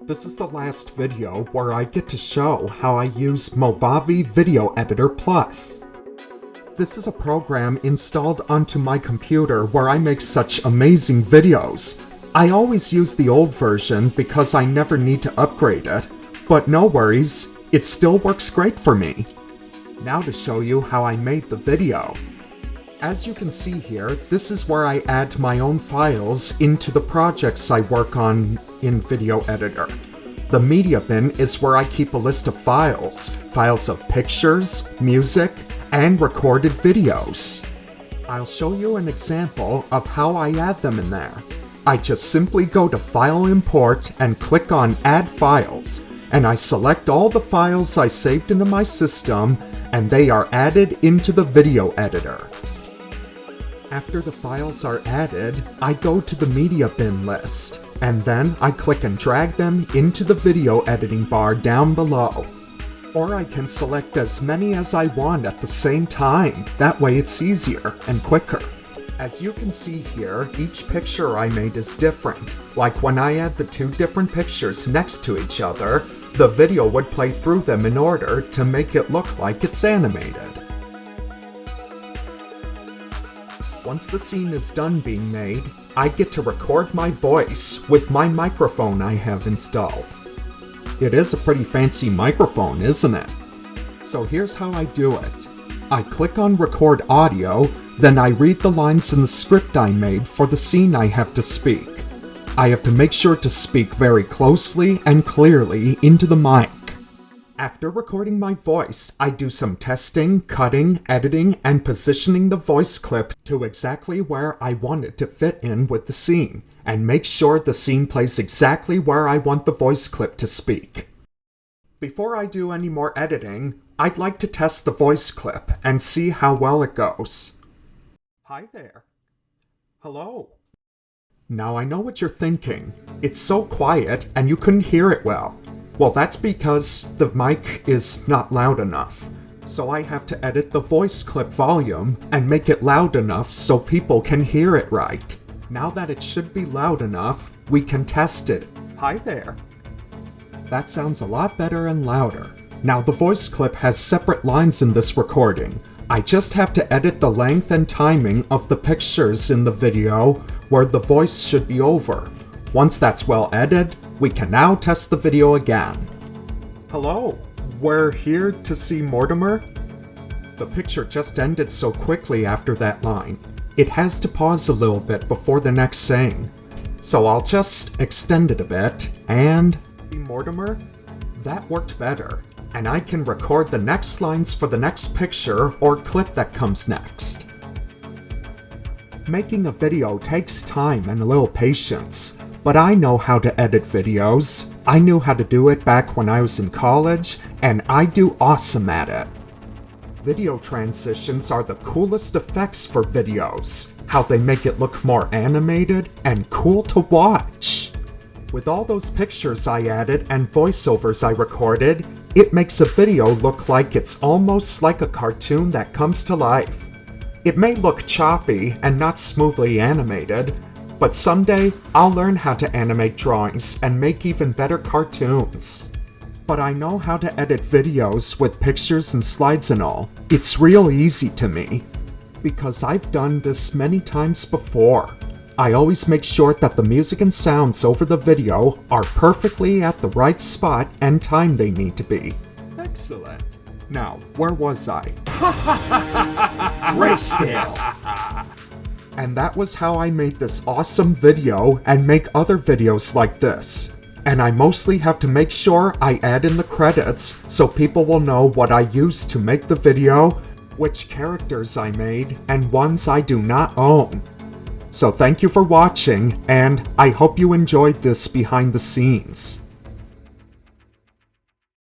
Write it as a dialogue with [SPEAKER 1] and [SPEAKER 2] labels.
[SPEAKER 1] This is the last video where I get to show how I use Movavi Video Editor Plus. This is a program installed onto my computer where I make such amazing videos. I always use the old version because I never need to upgrade it, but no worries, it still works great for me. Now to show you how I made the video. As you can see here, this is where I add my own files into the projects I work on in Video Editor. The media bin is where I keep a list of files of pictures, music, and recorded videos. I'll show you an example of how I add them in there. I just simply go to File Import and click on Add Files, and I select all the files I saved into my system, and they are added into the video editor. After the files are added, I go to the media bin list, and then I click and drag them into the video editing bar down below. Or I can select as many as I want at the same time, that way it's easier and quicker. As you can see here, each picture I made is different. Like when I add the two different pictures next to each other, the video would play through them in order to make it look like it's animated. Once the scene is done being made, I get to record my voice with my microphone I have installed. It is a pretty fancy microphone, isn't it? So here's how I do it. I click on Record Audio, then I read the lines in the script I made for the scene I have to speak. I have to make sure to speak very closely and clearly into the mic. After recording my voice, I do some testing, cutting, editing, and positioning the voice clip to exactly where I want it to fit in with the scene, and make sure the scene plays exactly where I want the voice clip to speak. Before I do any more editing, I'd like to test the voice clip and see how well it goes. Hi there. Hello. Now I know what you're thinking. It's so quiet and you couldn't hear it well. Well, that's because the mic is not loud enough. So I have to edit the voice clip volume and make it loud enough so people can hear it right. Now that it should be loud enough, we can test it. Hi there. That sounds a lot better and louder. Now the voice clip has separate lines in this recording. I just have to edit the length and timing of the pictures in the video where the voice should be over. Once that's well edited, we can now test the video again. Hello, we're here to see Mortimer. The picture just ended so quickly after that line. It has to pause a little bit before the next saying. So I'll just extend it a bit, and Mortimer? That worked better, and I can record the next lines for the next picture or clip that comes next. Making a video takes time and a little patience. But I know how to edit videos. I knew how to do it back when I was in college, and I do awesome at it. Video transitions are the coolest effects for videos, how they make it look more animated and cool to watch. With all those pictures I added and voiceovers I recorded, it makes a video look like it's almost like a cartoon that comes to life. It may look choppy and not smoothly animated, but someday, I'll learn how to animate drawings and make even better cartoons. But I know how to edit videos with pictures and slides and all. It's real easy to me, because I've done this many times before. I always make sure that the music and sounds over the video are perfectly at the right spot and time they need to be. Excellent. Now, where was I? Grayscale! And that was how I made this awesome video and make other videos like this. And I mostly have to make sure I add in the credits so people will know what I used to make the video, which characters I made, and ones I do not own. So thank you for watching, and I hope you enjoyed this behind the scenes.